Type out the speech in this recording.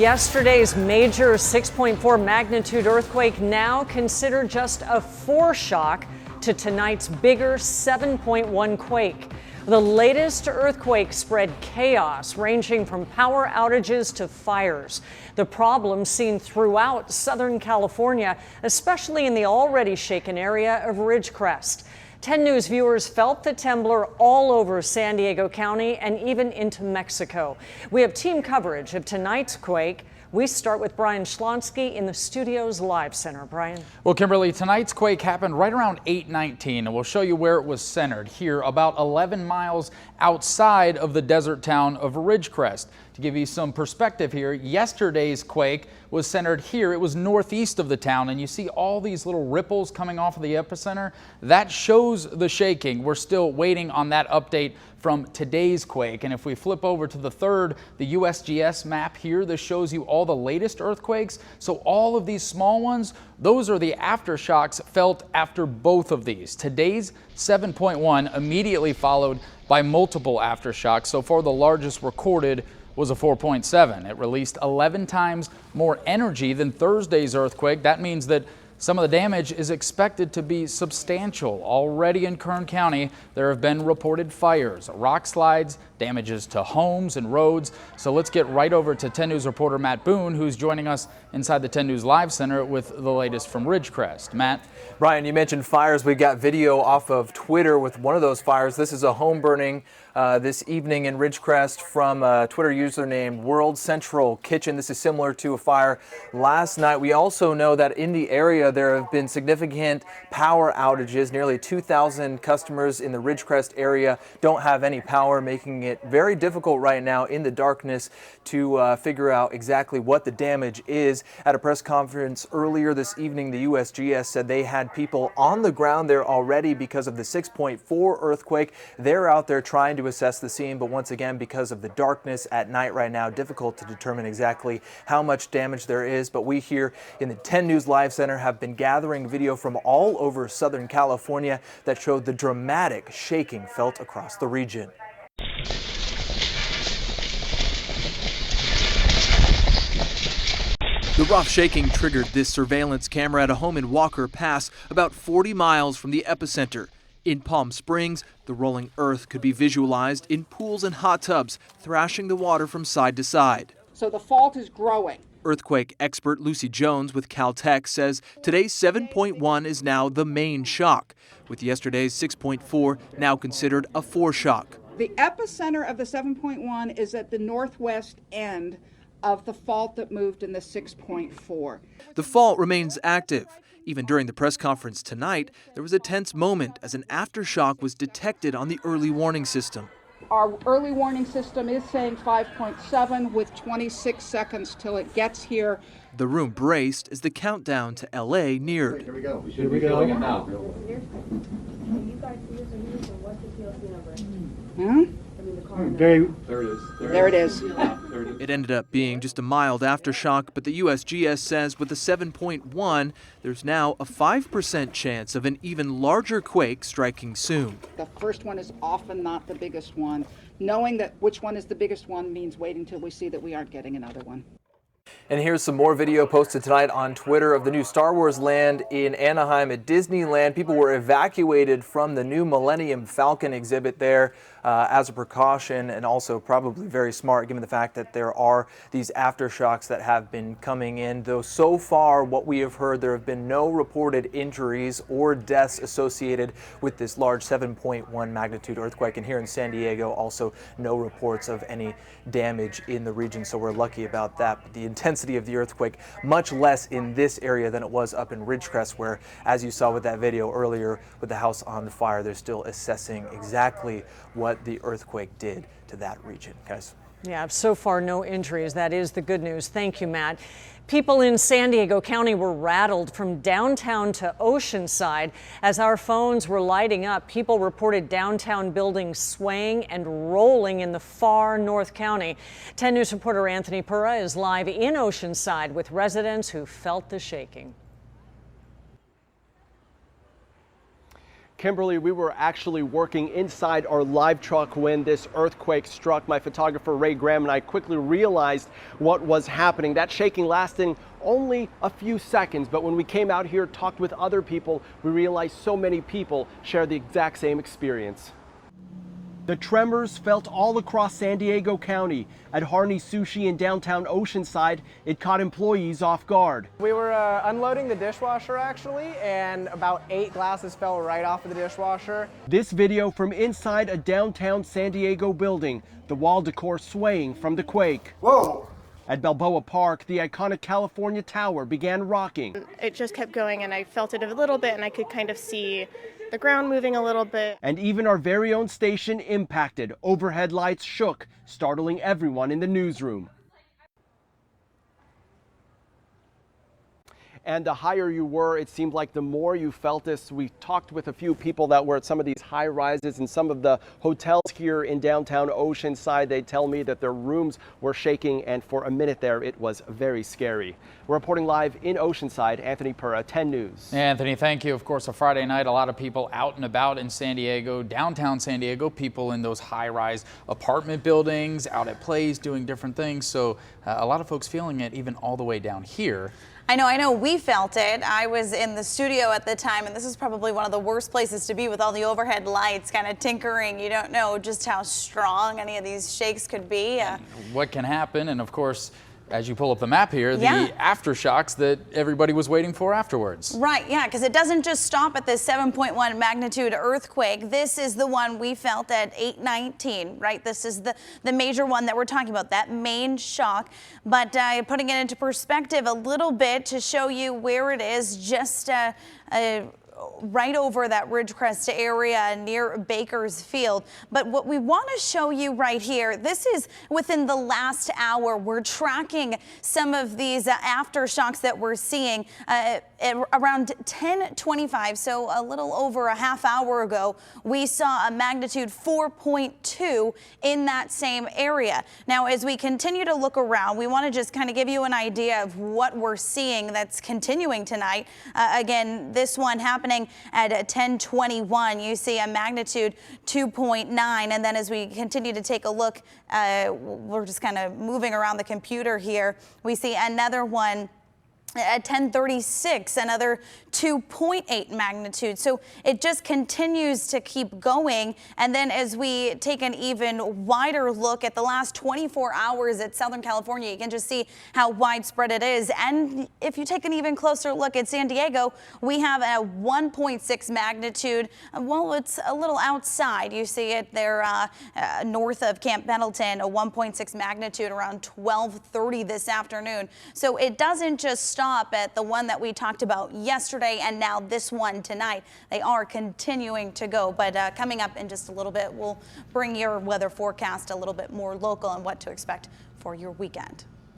Yesterday's major 6.4 magnitude earthquake now considered just a foreshock to tonight's bigger 7.1 quake. The latest earthquake spread chaos, ranging from power outages to fires. The problem seen throughout Southern California, especially in the already shaken area of Ridgecrest. 10 News viewers felt the tremor all over San Diego County and even into Mexico. We have team coverage of tonight's quake. We start with Brian Schlonsky in the studio's live center. Brian. Well, Kimberly, tonight's quake happened right around 8:19, and we'll show you where it was centered here about 11 miles outside of the desert town of Ridgecrest. To give you some perspective here, yesterday's quake was centered here. It was northeast of the town, and you see all these little ripples coming off of the epicenter. That shows the shaking. We're still waiting on that update from today's quake. And if we flip over to the third, the USGS map here, this shows you all the latest earthquakes. So all of these small ones, those are the aftershocks felt after both of these. Today's 7.1 immediately followed by multiple aftershocks. So far, the largest recorded was a 4.7. It released 11 times more energy than Thursday's earthquake. That means that some of the damage is expected to be substantial. Already in Kern County, there have been reported fires, rock slides, damages to homes and roads. So let's get right over to 10 News reporter Matt Boone, who's joining us inside the 10 News Live Center with the latest from Ridgecrest. Matt. Brian, you mentioned fires. We got video off of Twitter with one of those fires. This is a home burning this evening in Ridgecrest from a Twitter user named World Central Kitchen. This is similar to a fire last night. We also know that in the area there have been significant power outages. Nearly 2,000 customers in the Ridgecrest area don't have any power, making it very difficult right now in the darkness to figure out exactly what the damage is. At a press conference earlier this evening, the USGS said they had people on the ground there already because of the 6.4 earthquake. They're out there trying to assess the scene, but once again, because of the darkness at night right now, difficult to determine exactly how much damage there is. But we here in the 10 News Live Center have been gathering video from all over Southern California that showed the dramatic shaking felt across the region. The rough shaking triggered this surveillance camera at a home in Walker Pass, about 40 miles from the epicenter. In Palm Springs, the rolling earth could be visualized in pools and hot tubs, thrashing the water from side to side. So the fault is growing. Earthquake expert Lucy Jones with Caltech says today's 7.1 is now the main shock, with yesterday's 6.4 now considered a foreshock. The epicenter of the 7.1 is at the northwest end of the fault that moved in the 6.4. The fault remains active. Even during the press conference tonight, there was a tense moment as an aftershock was detected on the early warning system. Our early warning system is saying 5.7 with 26 seconds till it gets here. The room braced as the countdown to LA neared. Here we go. We should be feeling it now. There it is. It ended up being just a mild aftershock, but the USGS says with the 7.1, there's now a 5% chance of an even larger quake striking soon. The first one is often not the biggest one. Knowing that which one is the biggest one means waiting till we see that we aren't getting another one. And here's some more video posted tonight on Twitter of the new Star Wars land in Anaheim at Disneyland. People were evacuated from the new Millennium Falcon exhibit there as a precaution, and also probably very smart given the fact that there are these aftershocks that have been coming in. Though so far what we have heard, there have been no reported injuries or deaths associated with this large 7.1 magnitude earthquake. And here in San Diego, also no reports of any damage in the region, so we're lucky about that. But the intensity of the earthquake much less in this area than it was up in Ridgecrest, where, as you saw with that video earlier with the house on fire, they're still assessing exactly what the earthquake did to that region. Guys. Yeah, so far no injuries. That is the good news. Thank you, Matt. People in San Diego County were rattled from downtown to Oceanside. As our phones were lighting up, people reported downtown buildings swaying and rolling in the far North County. 10 News reporter Anthony Pura is live in Oceanside with residents who felt the shaking. Kimberly, we were actually working inside our live truck when this earthquake struck. My photographer Ray Graham and I quickly realized what was happening. That shaking lasting only a few seconds, but when we came out here, talked with other people, we realized so many people share the exact same experience. The tremors felt all across San Diego County. At Harney Sushi in downtown Oceanside, it caught employees off guard. We were unloading the dishwasher actually, and about 8 glasses fell right off of the dishwasher. This video from inside a downtown San Diego building, the wall decor swaying from the quake. Whoa! At Balboa Park, the iconic California Tower began rocking. It just kept going and I felt it a little bit and I could kind of see the ground moving a little bit. And even our very own station impacted. Overhead lights shook, startling everyone in the newsroom. And the higher you were, it seemed like the more you felt this. We talked with a few people that were at some of these high rises and some of the hotels here in downtown Oceanside. They tell me that their rooms were shaking, and for a minute there, it was very scary. We're reporting live in Oceanside. Anthony Pura, 10 News. Anthony, thank you. Of course, a Friday night, a lot of people out and about in San Diego, downtown San Diego, people in those high-rise apartment buildings, out at plays, doing different things. So a lot of folks feeling it even all the way down here. I know we felt it. I was in the studio at the time, and this is probably one of the worst places to be with all the overhead lights kind of tinkering. You don't know just how strong any of these shakes could be. What can happen, and of course, as you pull up the map here, the aftershocks that everybody was waiting for afterwards. Right, yeah, because it doesn't just stop at this 7.1 magnitude earthquake. This is the one we felt at 8:19, right? This is the major one that we're talking about, that main shock. But putting it into perspective a little bit to show you where it is, just right over that Ridgecrest area near Bakersfield. But what we want to show you right here, this is within the last hour. We're tracking some of these aftershocks that we're seeing at around 10:25, so a little over a half hour ago, we saw a magnitude 4.2 in that same area. Now, as we continue to look around, we want to just kind of give you an idea of what we're seeing that's continuing tonight. Again, this one happening at 10:21. You see a magnitude 2.9, and then as we continue to take a look, we're just kind of moving around the computer here. We see another one at 10:36, another 2.8 magnitude. So it just continues to keep going. And then as we take an even wider look at the last 24 hours at Southern California, you can just see how widespread it is. And if you take an even closer look at San Diego, we have a 1.6 magnitude. Well, it's a little outside. You see it there north of Camp Pendleton, a 1.6 magnitude around 12:30 this afternoon. So it doesn't just stop at the one that we talked about yesterday and now this one tonight. They are continuing to go, but coming up in just a little bit, we'll bring your weather forecast a little bit more local and what to expect for your weekend.